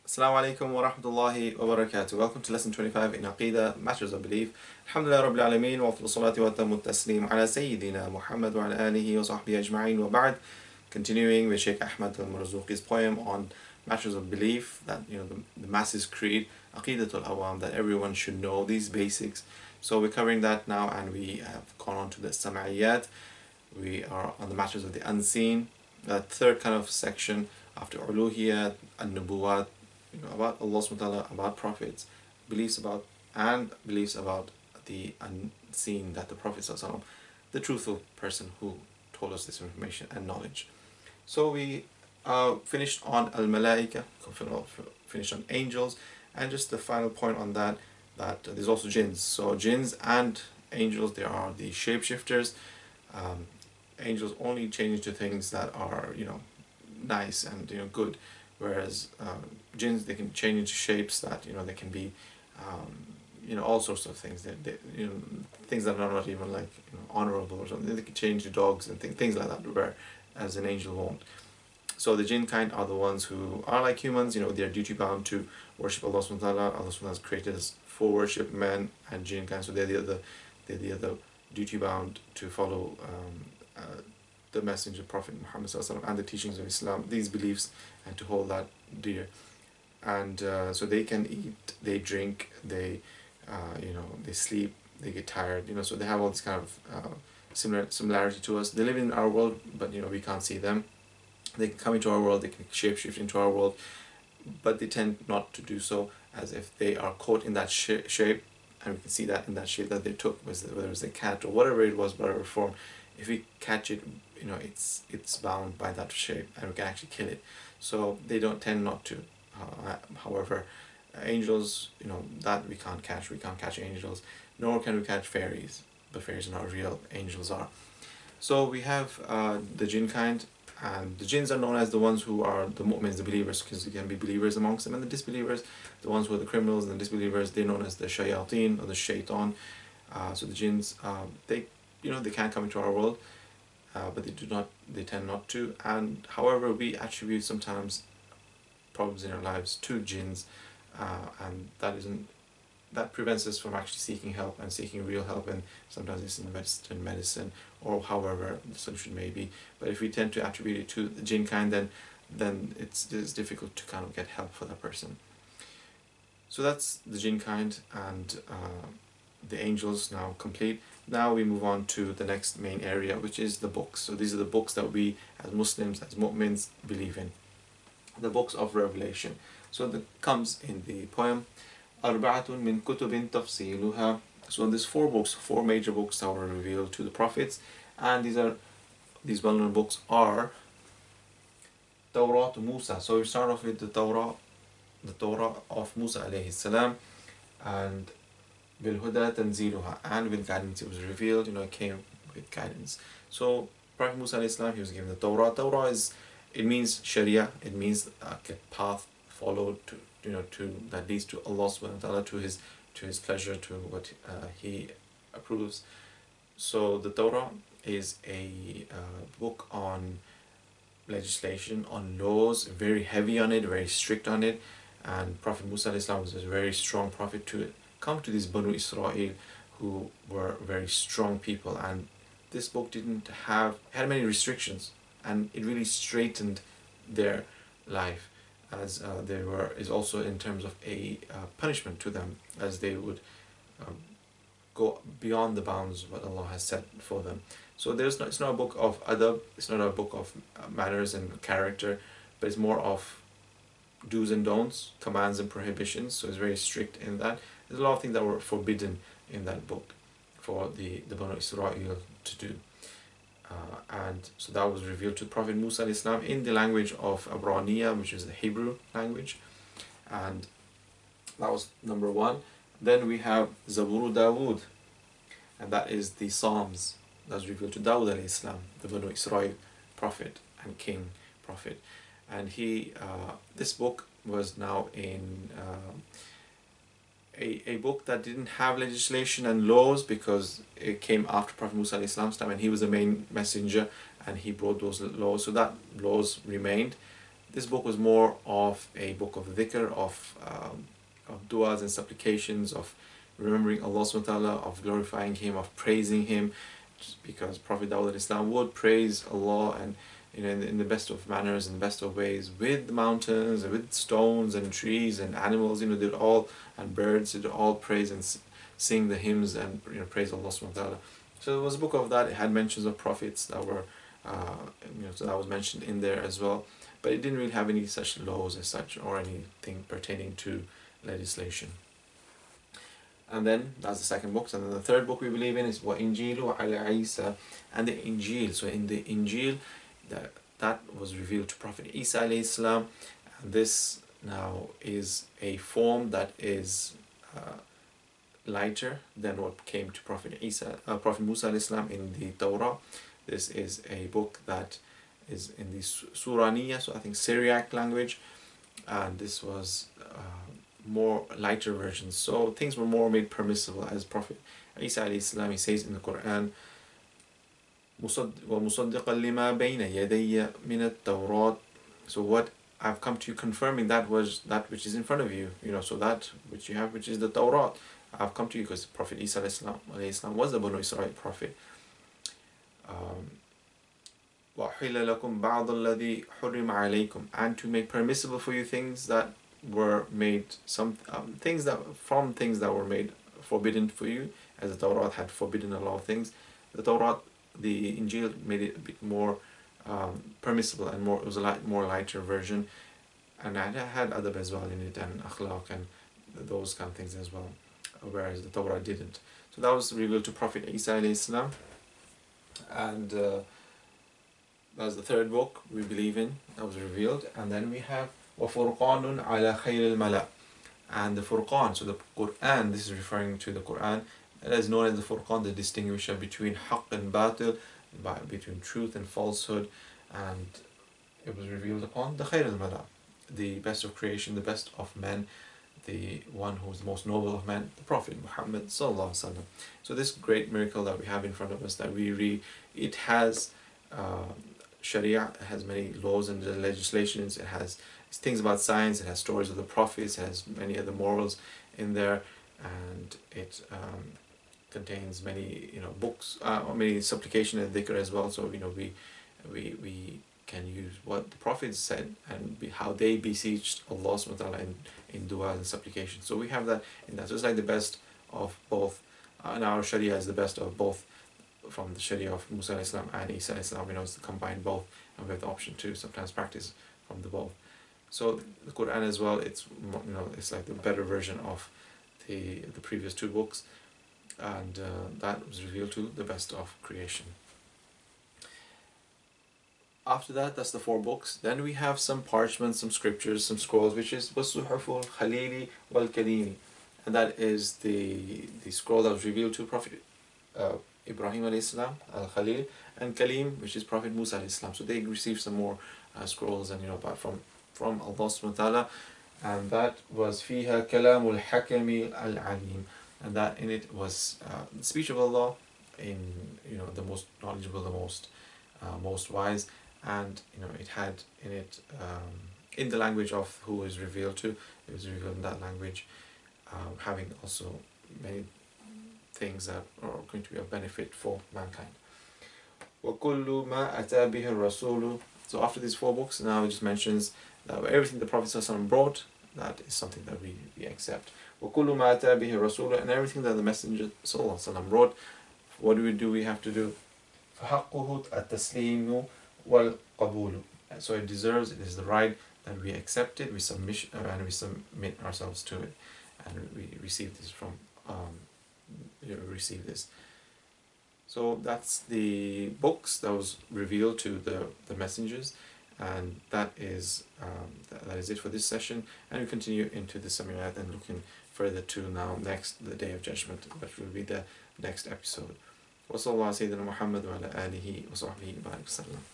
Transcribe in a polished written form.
Assalamu alaikum wa rahmatullahi wa barakatuh. Welcome to lesson 25 in Aqeedah, Matters of Belief. Alhamdulillah Rabbil Alameen wa afdal salati wa tamu taslim ala Sayyidina Muhammad wa ala alihi wa sahbihi ajma'in wa ba'd. Continuing with Sheikh Ahmad al-Marzuqi's poem on Matters of Belief, that the masses creed, Aqeedatul Awam, that everyone should know these basics. So we're covering that now, and we have gone on to the Sam'iyat. We are on the matters of the unseen, that third kind of section after Uluhiyat and Nubuwat, about Allah subhanahu wa ta'ala, about prophets, beliefs about the unseen, that the Prophet sallallahu, the truthful person who told us this information and knowledge. So we finished on al-malaika, finished on angels, and just the final point on that there's also jinns. So jinns and angels, they are the shapeshifters. Angels only change into things that are nice and good, whereas jinns, they can change into shapes that they can be all sorts of things. They things that are not even like honorable or something. They can change to dogs and things like that, whereas an angel won't. So the jinn kind are the ones who are like humans. They are duty bound to worship Allah subhanahu wa ta'ala. Allah subhanahu wa ta'ala has created us for worship, men and jinn kind. So they're the other duty bound to follow the messenger Prophet Muhammad and the teachings of Islam, these beliefs, and to hold that dear. And so they can eat, they drink, they they sleep, they get tired. So they have all this kind of similarity to us. They live in our world, but we can't see them. They can come into our world, they can shapeshift into our world, but they tend not to do so, as if they are caught in that shape, and we can see that in that shape that they took, whether it was a cat or whatever it was, whatever form. If we catch it, it's bound by that shape, and we can actually kill it. So they don't tend not to. However, angels, that we can't catch. We can't catch angels, nor can we catch fairies. The fairies are not real, angels are. So we have the jinn kind, and the jinns are known as the ones who are the mu'mins, the believers, because there can be believers amongst them, and the disbelievers, the ones who are the criminals and the disbelievers, they're known as the shayateen or the shaitan. So the jinns, they can come into our world, but they tend not to. And however, we attribute sometimes problems in our lives to jinns, and that prevents us from actually seeking help and seeking real help, and sometimes it's in Western medicine or however the solution may be. But if we tend to attribute it to the jinn kind, then it's difficult to kind of get help for that person. So that's the jinn kind, and the angels now complete. Now we move on to the next main area, which is the books. So these are the books that we as Muslims, as mu'mins, believe in. The books of Revelation. So that comes in the poem, أربعة من كتب تفصيلها. So there's four major books that were revealed to the prophets, and these well-known books are Torah to Musa. So we start off with the Torah of Musa alayhi salam, and بالهدى تنزيلها, and with guidance it was revealed. It came with guidance. So Prophet Musa alayhi salam, he was given the Torah. Torah it means Sharia. It means a path followed to that leads to Allah subhanahu wa ta'ala, to his pleasure, to what he approves. So the Torah is a book on legislation, on laws, very heavy on it, very strict on it. And Prophet Musa alayhi salam was a very strong prophet to come to these Banu Israel, who were very strong people, and this book had many restrictions, and it really straightened their life, as is also in terms of a punishment to them, as they would go beyond the bounds of what Allah has set for them. So it's not a book of adab, it's not a book of manners and character, but it's more of do's and don'ts, commands and prohibitions. So it's very strict in that. There's a lot of things that were forbidden in that book for the Banu Israel to do. And so that was revealed to Prophet Musa alayhi salam in the language of Abraniya, which is the Hebrew language. And that was number one. Then we have Zabur Dawood, and that is the Psalms that was revealed to Dawud alayhi salam, the Banu Israel prophet and king prophet. And this book was now in a book that didn't have legislation and laws, because it came after Prophet Musa alayhi salam's time, and he was the main messenger, and he brought those laws. So that laws remained, this book was more of a book of dhikr, of du'as and supplications, of remembering Allah subhanahu wa ta'ala, of glorifying Him, of praising Him, because Prophet Dawud al-Islam would praise Allah, and in the best of manners, in the best of ways, with the mountains and with stones and trees and animals, they'd all, and birds, they'd all praise and sing the hymns and praise Allah subhanahu wa ta'ala. So it was a book of that. It had mentions of prophets that were so that was mentioned in there as well, but it didn't really have any such laws as such or anything pertaining to legislation. And then that's the second book. And then the third book we believe in is وَإِنْجِيلُ عَلَى عِيسَى, and the Injil. So in the Injil, that was revealed to Prophet Isa alayhi salam, and this now is a form that is lighter than what came to Prophet Musa alayhi salam in the Torah. This is a book that is in the Suraniya, so I think Syriac language, and this was more lighter versions. So things were more made permissible, as Prophet Isa alayhi salam, he says in the Quran, وَمُصَدِّقًا لِمَا بَيْنَ يَدَيَّ مِنَ التَّوْرَاتِ. So what I've come to you confirming that which is in front of you, so that which you have, which is the Torah, I've come to you, because Prophet Isa alayhi salam was the Banu Israel prophet. وَأُحِلَّ لَكُمْ بَعْضَ الَّذِي حُرِّمَ عَلَيْكُمْ, and to make permissible for you things that were made, some things that were made forbidden for you, as the Torah had forbidden a lot of things. The Injil made it a bit more permissible, and it was a more lighter version, and it had adab as well in it, and akhlaq and those kind of things as well, whereas the Torah didn't. So that was revealed to Prophet Isa alayhi salam, and that was the third book we believe in that was revealed. And then we have وَفُرْقَانٌ عَلَى خَيْرِ الْمَلَأِ, and the Furqan, so the Quran, this is referring to the Quran, that is known as the Furqan, the distinguisher between haqq and batil, between truth and falsehood, and it was revealed upon the Khair al-Mala, the best of creation, the best of men, the one who is the most noble of men, the Prophet Muhammad sallallahu alaihi wasallam. So this great miracle that we have in front of us, that we read, it has Sharia, it has many laws and legislations, it has things about science, it has stories of the prophets, it has many other morals in there, and it contains many books, many supplication and dhikr as well. So we can use what the prophets said and how they beseeched Allah subhanahu wa ta'ala in dua and supplication. So we have that in that. So it's like the best of both, and our Sharia is the best of both, from the Sharia of Musa alayhi salam and Isa alayhi salam. It's to combine both, and we have the option to sometimes practice from the both. So the Quran as well, it's it's like the better version of the previous two books, and that was revealed to the best of creation. After that, that's the 4 books. Then we have some parchments, some scriptures, some scrolls, which is وَالصُّحُفُ الْخَلِيلِ وَالْكَلِيمِ, and that is the scroll that was revealed to Prophet Ibrahim alayhi salam, al-Khalil, and Kalim, which is Prophet Musa alayhi salam. So they received some more scrolls, and from Allah subhanahu wa ta'ala, and that was فيها كلام الحكم العليم, and that in it was the speech of Allah, in the most knowledgeable, the most wise, and it had in it in the language of who is revealed to. It was revealed in that language, having also many things that are going to be of benefit for mankind. وَكُلُّ مَا أَتَى بِهِ الرَّسُولُ. So after these 4 books, now it just mentions that everything the Prophet ﷺ brought, that is something that we accept. وَكُلُّ مَا أَتَى بِهِ الرَّسُولُ, and everything that the Messenger ﷺ brought, what do? We have to do. فَحَقُّهُ التَّسْلِيمُ وَالْقَبُولُ. So it is the right that we accept it, we submit ourselves to it, and we receive this from receive this. So that's the books that was revealed to the messengers, and that is it for this session. And we continue into the Samirayat and looking further to now the Day of Judgment, which will be the next episode. وصلى الله على سيدنا محمد وعلى آله وصحبه وبارك وسلم.